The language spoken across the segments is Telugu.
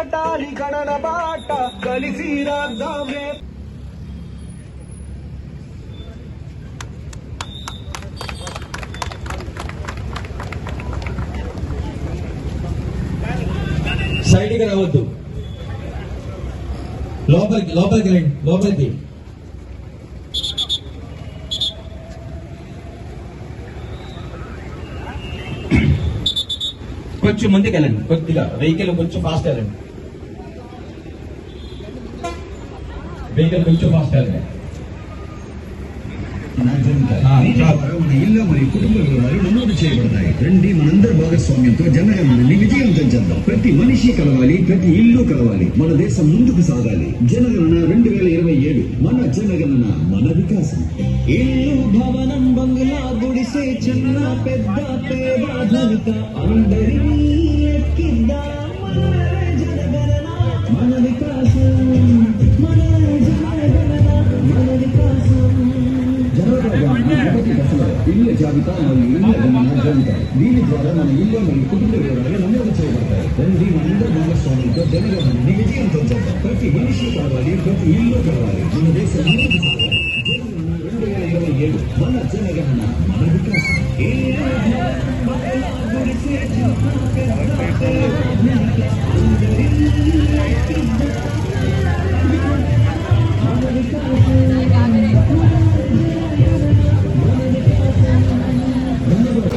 నాటాలి గణన బాట కలిసి రాద్దామే. సైడ్కి రావద్దు, లోపలికి రండి, లోపలికి. కొంచెం ముందుకు వెళ్ళండి, కొద్దిగా వెహికల్ కొంచెం ఫాస్ట్ వెళ్ళండి, వెహికల్ కొంచెం ఫాస్ట్ వెళ్ళండి. మన ఇల్లు మరియు కుటుంబ వివరాలు నమోదు చేయబడతాయి. రండి మనందరి భాగస్వామ్యంతో జనగణనని విజయవంతం చేద్దాం. ప్రతి మనిషి కలవాలి, ప్రతి ఇల్లు కలవాలి, మన దేశం ముందుకు సాగాలి. జనగణన 2027, మన జనగణన మన వికాసం. ఇల్లు భవనం బంగ్లా గుడిసే చిన్న పెద్ద పేద ధనిక అందరినీ లెక్కిద్దాం. జనగణన మన వికాసం, మన జనగణన మన వికాసం. మొదటి దశలో ఇళ్ల జాబితా మరియు ఇళ్ల గణన జరుగుతాయి. దీని ద్వారా మన ఇల్లు మరియు కుటుంబ వివరాలు నమోదు చేయబడతాయి. రండి మనందరి భాగస్వామ్యంతో జనగణనని విజయవంతం చేద్దాం. ప్రతి మనిషి కావాలి, ప్రతి ఇల్లు కావాలి, మన దేశం ముందుకు సాగాలి. జనగణన 2027, మన జనగణన మన వికాసం.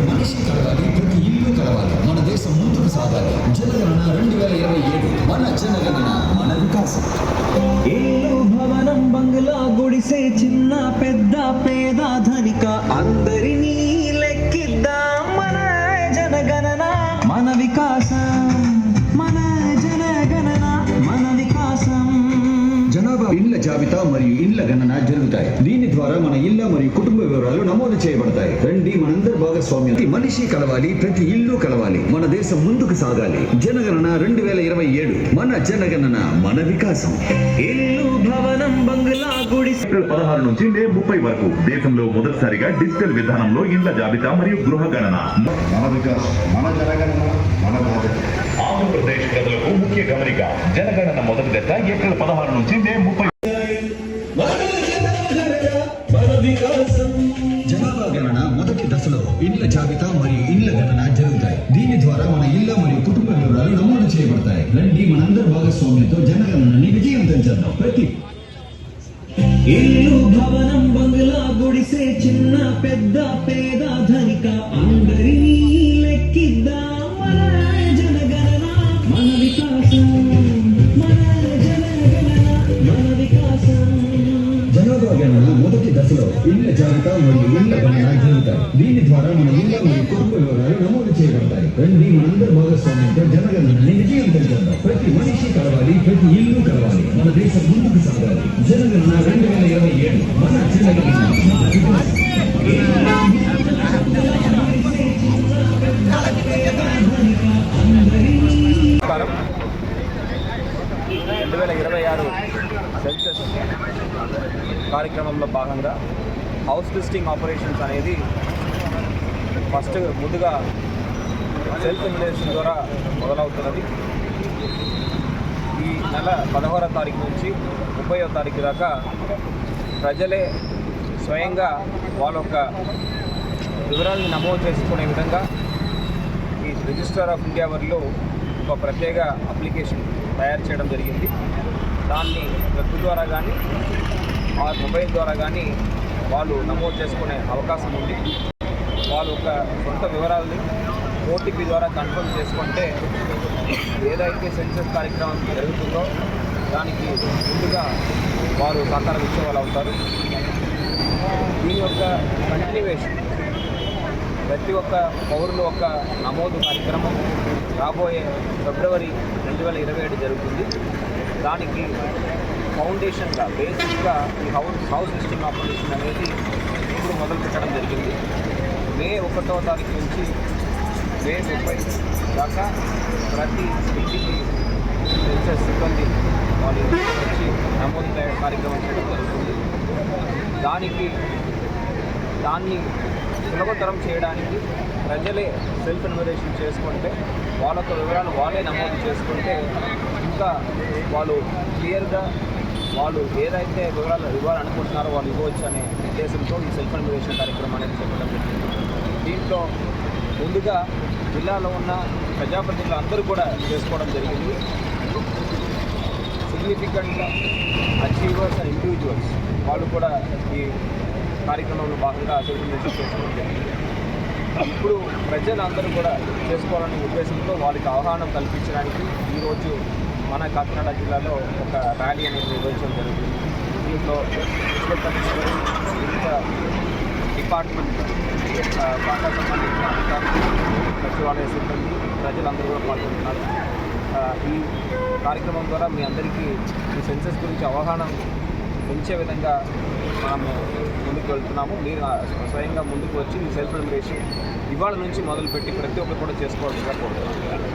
మనిషి కలవాలి, ప్రతి ఇల్లు కలవాలి, మన దేశం ముందుకు సాగాలి. జనగణన 2027, మన జనగణన మన వికాసం. ఇల్లు భవనం బంగ్లా గుడిసే చిన్న పెద్ద పేద ధనిక అందరినీ లెక్కిద్దాం. మన జనగణన మన వికాసం, మన జనగణన మన వికాసం. జనాభా ఇళ్ల జాబితా మరియు ఇళ్ల గణన జరుగుతాయి. దీని ద్వారా మన ఇళ్ల మరియు కుటుంబ వివరాలు నమోదు చేయబడతాయి. రండి మనందరి భాగస్వామ్యం. ప్రతి మనిషి కలవాలి, ప్రతి ఇల్లు కలవాలి, మన దేశం ముందుకు సాగాలి. జనగణన 2027, మన జనగణన మన వికాసం. ఇల్లు భవనం బంగ్లా గుడిసె. ఏప్రిల్ 16 నుంచి మే 30 వరకు దేశంలో మొదటిసారిగా డిజిటల్ విధానంలో ఇళ్ల జాబితా మరియు గృహ గణన. మన వికాసం, మన జనగణన మన బాధ్యత. ఆంధ్రప్రదేశ్ ప్రజలకు ముఖ్య గమనిక, జనగణన మొదటి దశ ఏప్రిల్ 16 నుంచి మే 30. జనాభా గణన మొదటి దశలో ఇళ్ల జాబితా మరియు ఇళ్ల గణన జరుగుతాయి. దీని ద్వారా మన ఇళ్ల మరియు కుటుంబ వివరాలు నమోదు చేయబడతాయి. రండి మనందరి భాగస్వామ్యంతో జనగణనని విజయవంతం చేద్దాం. ప్రతి ఇల్లు భవనం బంగ్లా గుడిసే చిన్న పెద్ద పేద ధనిక అందరినీ లెక్కిద్దాం. మన జనగణన మన వికాసం, మన జనగణన మన వికాసం. జనాభా గణన మొదటి దశలో ఇళ్ల జాబితా మరియు ఇళ్ల గణన జరుగుతాయి. దీని ద్వారా మన ఇళ్ల మరియు కుటుంబ వివరాలు నమోదు చేయబడతాయి. రండి మనందరి భాగస్వామ్యంతో జనగణనని విజయవంతం చేద్దాం. ప్రతి మనిషి కలవాలి, ప్రతి ఇల్లు కలవాలి, మన దేశం ముందుకు సాగాలి. జనగణన 2027, మన జనగణన మన వికాసం. 2026 సెన్సస్ కార్యక్రమంలో భాగంగా హౌస్ లిస్టింగ్ ఆపరేషన్స్ అనేది ఫస్ట్ ముందుగా సెల్ఫ్ ఎన్యుమరేషన్ ద్వారా మొదలవుతున్నది. ఈ నెల 16వ తారీఖు నుంచి 30వ తారీఖు దాకా ప్రజలే స్వయంగా వాళ్ళ యొక్క వివరాలను నమోదు చేసుకునే విధంగా ఈ రిజిస్టర్ ఆఫ్ ఇండియా వారిలో ఒక ప్రత్యేక అప్లికేషన్ తయారు చేయడం జరిగింది. దాన్ని వెబ్ ద్వారా కానీ ఆ మొబైల్ ద్వారా కానీ వాళ్ళు నమోదు చేసుకునే అవకాశం ఉంది. వాళ్ళ యొక్క సొంత వివరాలని ఓటీపీ ద్వారా కన్ఫర్మ్ చేసుకుంటే ఏదైతే సెన్సస్ కార్యక్రమం జరుగుతుందో దానికి ముందుగా వారు సహకారం ఇచ్చే వాళ్ళు అవుతారు. దీని యొక్క కంటిన్యూవేషన్ ప్రతి ఒక్క పౌరుల యొక్క నమోదు కార్యక్రమం రాబోయే ఫిబ్రవరి 2027 జరుగుతుంది. దానికి ఫౌండేషన్గా బేసిక్గా ఈ హౌస్ లిస్టింగ్ ఆపరేషన్ అనేది ఇప్పుడు మొదలు పెట్టడం జరిగింది. మే 1వ తారీఖు నుంచి మే 30 దాకా ప్రతి ఇంటికి సెన్సస్ సిబ్బంది వాళ్ళు వచ్చి నమోదు కార్యక్రమం చేయడం జరుగుతుంది. దాన్ని సులభతరం చేయడానికి ప్రజలే సెల్ఫ్ ఎన్యుమరేషన్ చేసుకుంటే వాళ్ళ యొక్క వివరాలు వాళ్ళే నమోదు చేసుకుంటే ఇంకా వాళ్ళు క్లియర్గా వాళ్ళు ఏదైతే వివరాలు ఇవ్వాలనుకుంటున్నారో వాళ్ళు ఇవ్వచ్చు అనే ఉద్దేశంతో ఈ సెల్ఫ్ ఎన్యూమరేషన్ కార్యక్రమం అనేది చెప్పడం జరిగింది. దీంట్లో ముందుగా జిల్లాలో ఉన్న ప్రజాప్రతినిధులు అందరూ కూడా చేసుకోవడం జరిగింది. సిగ్నిఫికెంట్ అచీవర్స్ అండ్ ఇండివిజువల్స్ వాళ్ళు కూడా ఈ కార్యక్రమంలో భాగంగా సెల్ఫ్ ఎన్యూమరేషన్ చేసుకోవడం జరిగింది. ఇప్పుడు ప్రజలందరూ కూడా చేసుకోవాలనే ఉద్దేశంతో వాళ్ళకి అవగాహన కల్పించడానికి ఈరోజు మన కాకినాడ జిల్లాలో ఒక ర్యాలీ అనేది నిర్వహించడం జరుగుతుంది. దీంట్లో మున్సిపల్ కమిషనర్, వివిధ డిపార్ట్మెంట్ శాఖకు సంబంధించిన అధికారులు, సచివాలయ సిబ్బంది, ప్రజలందరూ కూడా పాల్గొంటున్నారు. ఈ కార్యక్రమం ద్వారా మీ అందరికీ ఈ సెన్సెస్ గురించి అవగాహన పెంచే విధంగా మనము ముందుకు వెళ్తున్నాము. మీరు స్వయంగా ముందుకు వచ్చి ఈ సెల్ఫ్ ఎన్యూమరేషన్ ఇవాళ నుంచి మొదలుపెట్టి ప్రతి ఒక్కరు కూడా చేసుకోవాల్సిందిగా కోరుతున్నాను.